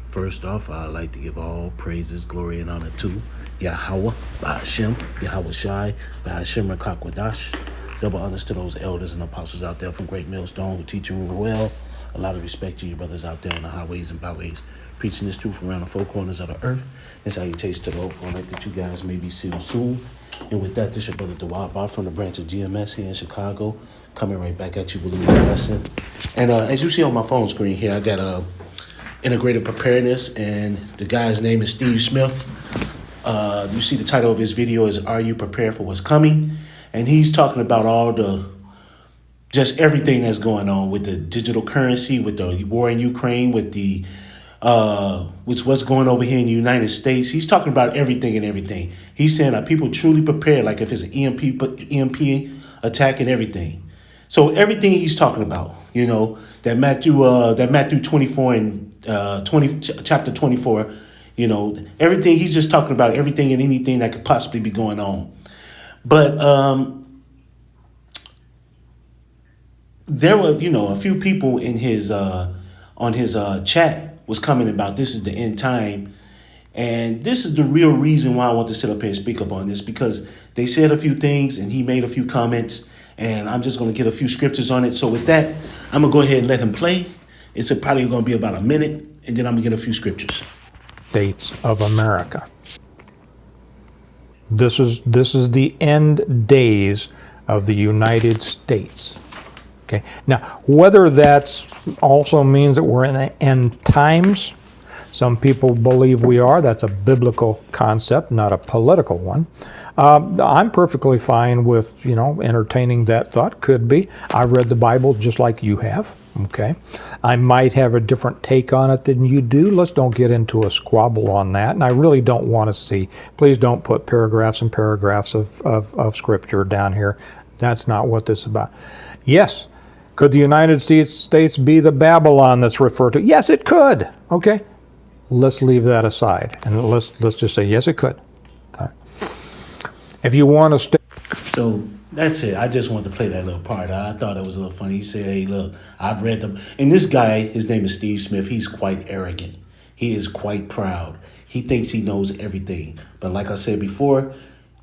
First off, I'd like to give all praises, glory, and honor to Yahweh, Ba'ashem, Yahweh Shai, Ba'ashem Rakakwadash. Double honors to those elders and apostles out there from Great Millstone who teach and rule well. A lot of respect to you brothers out there on the highways and byways, preaching this truth around the four corners of the earth. And salutations to the Lord for that you guys may be sealed soon. And with that, this is your brother Dawad Bar from the branch of GMS here in Chicago, coming right back at you with a new lesson. And as you see on my phone screen here, I got integrated preparedness, and the guy's name is Steve Smith. You see the title of his video is "Are You Prepared for What's Coming?" And he's talking about just everything that's going on with the digital currency, with the war in Ukraine, with the what's going over here in the United States. He's talking about everything and everything. He's saying, are people truly prepared? Like if it's an EMP attack and everything. So everything he's talking about, that Matthew 24 and 20 chapter 24, everything he's just talking about everything and anything that could possibly be going on. But there were, a few people in his on his chat was commenting about this is the end time. And this is the real reason why I want to sit up here and speak up on this, because they said a few things and he made a few comments, and I'm just going to get a few scriptures on it. So with that, I'm going to go ahead and let him play. It's probably going to be about a minute, and then I'm going to get a few scriptures. States of America. This is the end days of the United States. Okay. Now, whether that also means that we're in the end times, some people believe we are. That's a biblical concept, not a political one. I'm perfectly fine with, entertaining that thought. Could be. I read the Bible just like you have. Okay. I might have a different take on it than you do. Let's don't get into a squabble on that. And I really don't want to see, please don't put paragraphs and paragraphs of scripture down here. That's not what this is about. Yes. Could the United States be the Babylon that's referred to? Yes, it could. Okay. Let's leave that aside, and let's just say yes, it could. Okay. If you want to stay. So that's it. I just wanted to play that little part. I thought it was a little funny. He said, "Hey, look, I've read them." And this guy, his name is Steve Smith. He's quite arrogant. He is quite proud. He thinks he knows everything. But like I said before,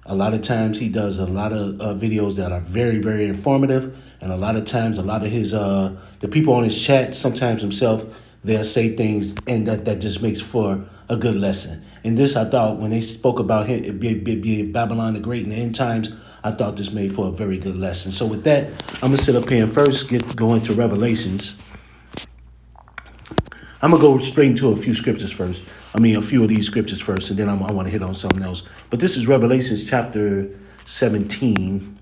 a lot of times he does a lot of videos that are very, very informative. And a lot of times, a lot of his the people on his chat, sometimes himself, they'll say things, and that just makes for a good lesson. And this, I thought, when they spoke about him being Babylon the Great in the end times, I thought this made for a very good lesson. So with that, I'm going to sit up here and first go into Revelations. I'm going to go straight into a few scriptures first. A few of these scriptures first, and then I want to hit on something else. But this is Revelations chapter 17.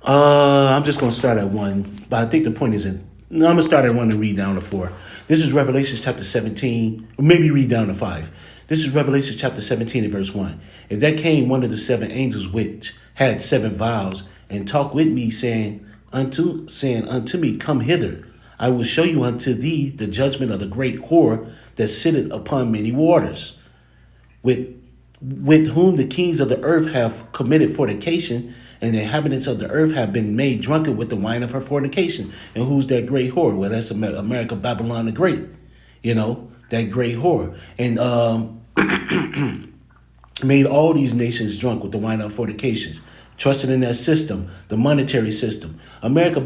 I'm just going to start at 1, but I think the point is I'm going to start at 1 and read down to 4. This is Revelation chapter 17, or maybe read down to 5. This is Revelation chapter 17 and verse 1. And there came one of the 7 angels which had 7 vials, and talked with me, saying unto me, Come hither, I will show you unto thee the judgment of the great whore that sitteth upon many waters, with whom the kings of the earth have committed fornication, and the inhabitants of the earth have been made drunken with the wine of her fornication. And who's that great whore? Well, that's America, Babylon the Great. That great whore. And made all these nations drunk with the wine of fornications, trusted in that system, the monetary system. America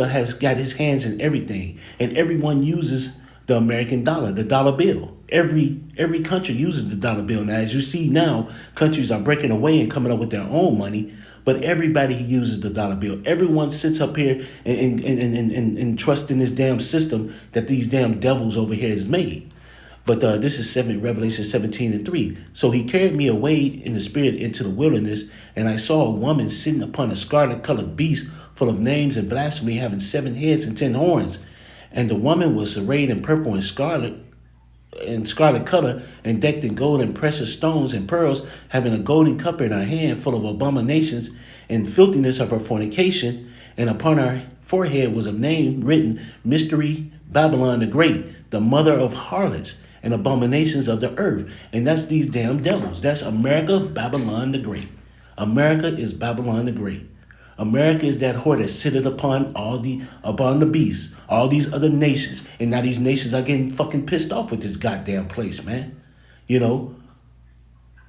has got his hands in everything, and everyone uses the American dollar, the dollar bill. Every country uses the dollar bill. Now, as you see now, countries are breaking away and coming up with their own money, but everybody uses the dollar bill. Everyone sits up here and trusts in this damn system that these damn devils over here has made. But this is Revelation 17 and 3. So he carried me away in the spirit into the wilderness, and I saw a woman sitting upon a scarlet-colored beast full of names and blasphemy, having 7 heads and 10 horns. And the woman was arrayed in purple and scarlet color, and decked in gold and precious stones and pearls, having a golden cup in her hand full of abominations and filthiness of her fornication. And upon her forehead was a name written, Mystery Babylon the Great, the mother of harlots and abominations of the earth. And that's these damn devils. That's America, Babylon the Great. America is Babylon the Great. America is that whore that sitteth upon the beast, all these other nations, and now these nations are getting fucking pissed off with this goddamn place, man. You know,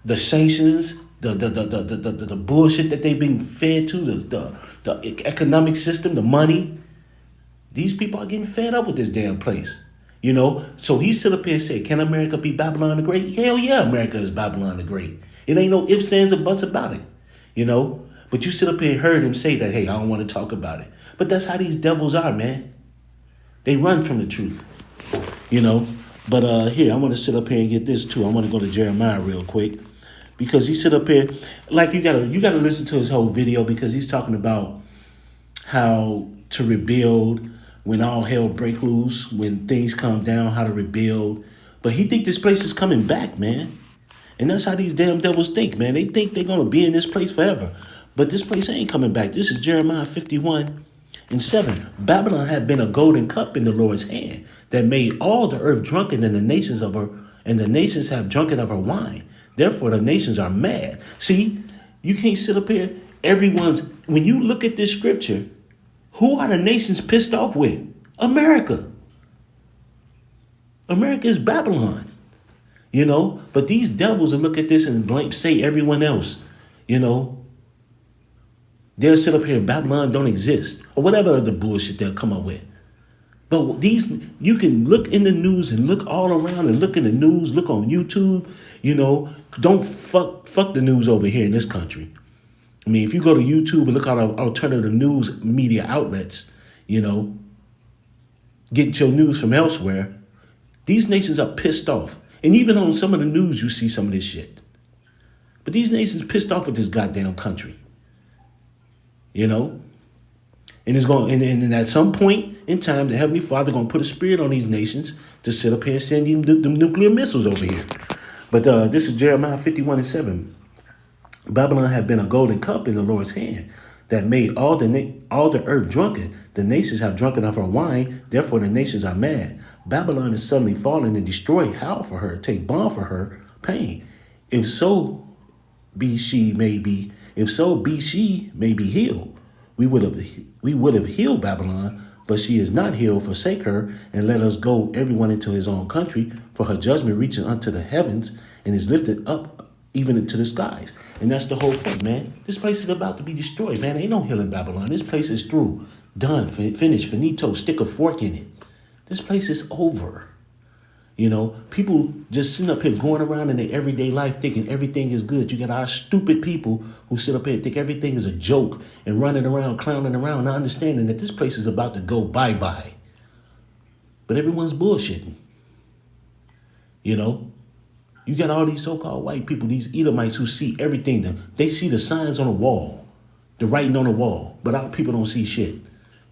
the sanctions, the bullshit that they've been fed to, the economic system, the money. These people are getting fed up with this damn place. You know, so he stood up here and said, "Can America be Babylon the Great?" Hell yeah, America is Babylon the Great. It ain't no ifs, ands, or buts about it. You know, but you sit up here and heard him say that, "Hey, I don't want to talk about it." But that's how these devils are, man. They run from the truth. You know. But here, I want to sit up here and get this too. I want to go to Jeremiah real quick because he sit up here like you gotta listen to his whole video because he's talking about how to rebuild when all hell break loose, when things come down, how to rebuild. But he think this place is coming back, man. And that's how these damn devils think, man. They think they're gonna be in this place forever. But this place ain't coming back. This is Jeremiah 51:7. Babylon had been a golden cup in the Lord's hand that made all the earth drunken, and the nations have drunken of her wine. Therefore the nations are mad. See, you can't sit up here. When you look at this scripture, who are the nations pissed off with? America. America is Babylon. You know, but these devils will look at this and say everyone else, you know, they'll sit up here and Babylon don't exist or whatever other bullshit they'll come up with. But you can look in the news and look all around and look in the news, look on YouTube, you know, don't fuck the news over here in this country. I mean, if you go to YouTube and look at alternative news media outlets, you know, get your news from elsewhere, these nations are pissed off. And even on some of the news, you see some of this shit. But these nations pissed off with this goddamn country. You know? And it's going and at some point in time, the Heavenly Father gonna put a spirit on these nations to sit up here and send them nuclear missiles over here. But this is Jeremiah 51:7. Babylon had been a golden cup in the Lord's hand that made all the earth drunken. The nations have drunken of her wine, therefore the nations are mad. Babylon is suddenly fallen and destroyed. Howl for her, take balm for her pain. If so be she may be healed. We would have healed Babylon, but she is not healed. Forsake her, and let us go everyone into his own country, for her judgment reaches unto the heavens and is lifted up even into the skies. And that's the whole point, man. This place is about to be destroyed, man. Ain't no healing Babylon. This place is through. Done. Finished. Finito. Stick a fork in it. This place is over. You know, people just sitting up here going around in their everyday life thinking everything is good. You got our stupid people who sit up here and think everything is a joke and running around, clowning around, not understanding that this place is about to go bye-bye. But everyone's bullshitting. You know? You got all these so-called white people, these Edomites who see everything. They see the signs on the wall, the writing on the wall, but our people don't see shit.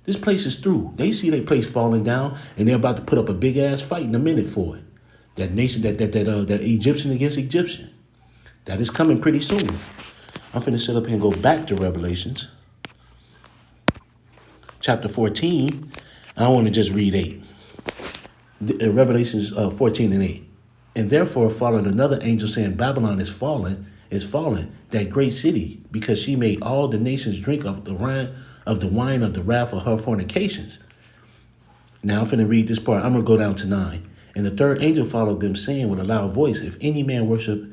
This place is through. They see their place falling down, and they're about to put up a big-ass fight in a minute for it. That nation, that Egyptian against Egyptian. That is coming pretty soon. I'm finna sit up here and go back to Revelations. Chapter 14. I want to just read 8. Revelations 14:8. And therefore followed another angel saying, Babylon is fallen, that great city, because she made all the nations drink of the wine of the wrath of her fornications. Now I'm finna read this part. I'm gonna go down to 9. And the third angel followed them, saying with a loud voice, if any man worship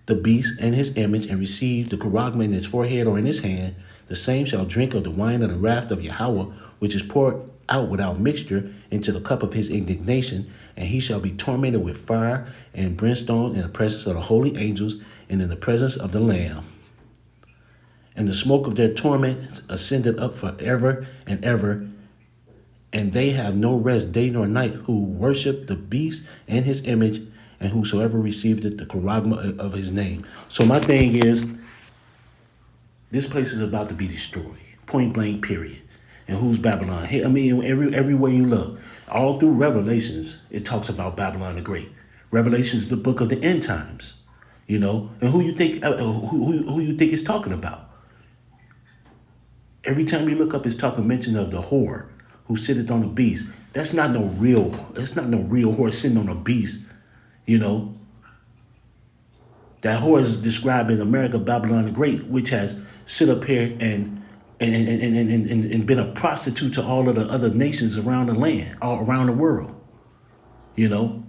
the beast and his image, and receive the cherubim in his forehead or in his hand, the same shall drink of the wine of the wrath of Yahweh, which is poured out without mixture into the cup of his indignation, and he shall be tormented with fire and brimstone in the presence of the holy angels and in the presence of the Lamb. And the smoke of their torment ascended up forever and ever, and they have no rest day nor night who worship the beast and his image, and whosoever received it, the cherubim of his name. So my thing is, this place is about to be destroyed. Point blank, period. And who's Babylon? I mean, everywhere you look, all through Revelations, it talks about Babylon the Great. Revelations is the book of the end times, you know. And who you think it's talking about? Every time you look up, it's talking mention of the whore who sitteth on the beast. That's not no real whore sitting on a beast, you know. That whore is described in America, Babylon the Great, which has sit up here and and been a prostitute to all of the other nations around the land, all around the world. You know,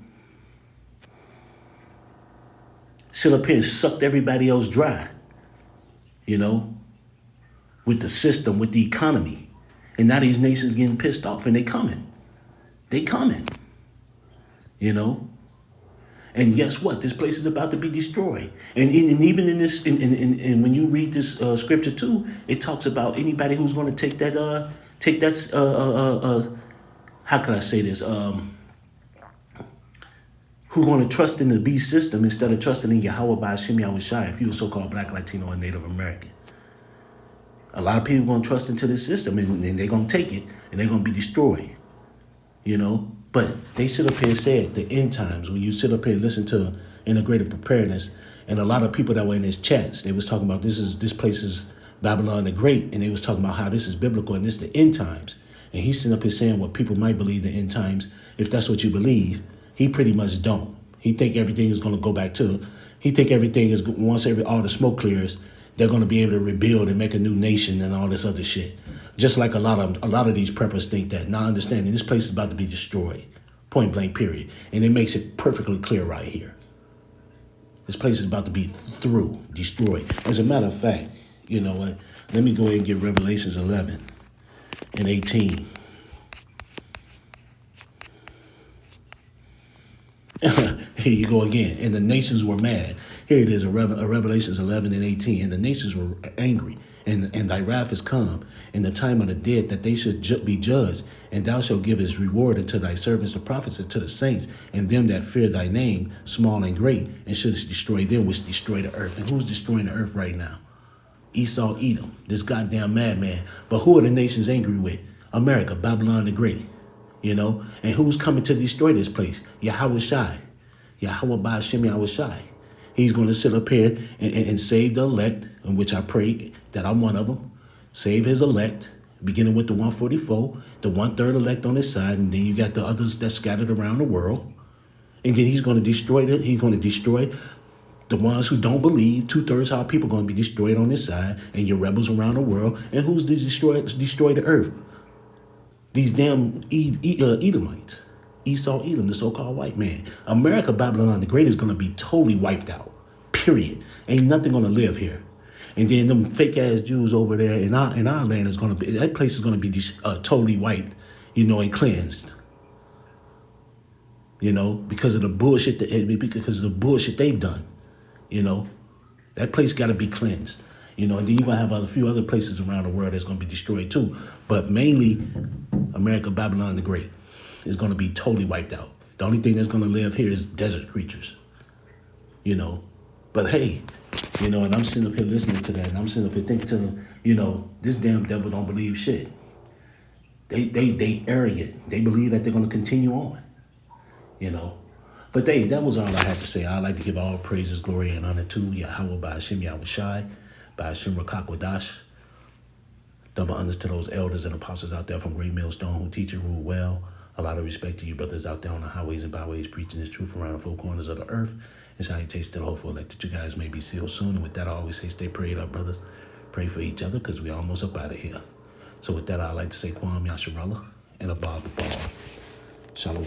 sit up here and sucked everybody else dry. You know, with the system, with the economy, and now these nations getting pissed off, and they coming. They coming. You know. And guess what? This place is about to be destroyed. And even in this, and when you read this scripture too, it talks about anybody who's going to take that, how can I say this? Who's going to trust in the beast system instead of trusting in Yahweh by Hashem Yahweh Shai, if you're a so-called Black, Latino, or Native American. A lot of people are going to trust into this system, and they're going to take it, and they're going to be destroyed. You know? But they sit up here and said the end times, when you sit up here and listen to integrated preparedness, and a lot of people that were in his chats, they was talking about this place is Babylon the Great, and they was talking about how this is biblical and this is the end times. And he's sitting up here saying what people might believe the end times, if that's what you believe. He pretty much don't. He think everything is going to go back to, he think everything is, once all the smoke clears, they're going to be able to rebuild and make a new nation and all this other shit. Just like a lot of these preppers think that. Not understanding this place is about to be destroyed. Point blank, period. And it makes it perfectly clear right here. This place is about to be destroyed. As a matter of fact, you know what? Let me go ahead and get Revelations 11 and 18. Here you go again. And the nations were mad. Here it is, Revelations 11 and 18. And the nations were angry. And thy wrath is come, in the time of the dead, that they should be judged. And thou shalt give his reward unto thy servants, the prophets, and to the saints, and them that fear thy name, small and great, and shouldest destroy them which destroy the earth. And who's destroying the earth right now? Esau, Edom, this goddamn madman. But who are the nations angry with? America, Babylon the Great. You know? And who's coming to destroy this place? Yahweh Shai. Yahweh by Hashem Yahweh Shai. He's going to sit up here and save the elect, in which I pray that I'm one of them. Save his elect, beginning with the 144, the 1/3 elect on his side, and then you got the others that scattered around the world. And then he's going to destroy the ones who don't believe. 2/3 how people are going to be destroyed on this side, and your rebels around the world. And who's to destroy the earth? These damn Edomites. Esau, Edom, the so-called white man. America, Babylon the Great is going to be totally wiped out. Period. Ain't nothing going to live here. And then them fake-ass Jews over there in our land is going to be, that place is going to be totally wiped, you know, and cleansed. You know, because of the bullshit they've done. You know, that place got to be cleansed. You know, and then you're going to have a few other places around the world that's going to be destroyed too. But mainly, America, Babylon the Great is going to be totally wiped out. The only thing that's going to live here is desert creatures. You know, but hey, you know, and I'm sitting up here listening to that, and I'm sitting up here thinking to them, you know, this damn devil don't believe shit. They arrogant. They believe that they're going to continue on. You know, but that was all I had to say. I'd like to give all praises, glory, and honor to Yahweh by Hashem Yahweh Shai, by Hashem Rakakwadash. Double honors to those elders and apostles out there from Great Millstone who teach and rule well. A lot of respect to you brothers out there on the highways and byways preaching this truth around the four corners of the earth. And salutations to the hopeful elect that you guys may be sealed soon. And with that, I always say stay prayed up, brothers. Pray for each other because we're almost up out of here. So with that, I'd like to say Kwam Yasharallah and Abba Shalom.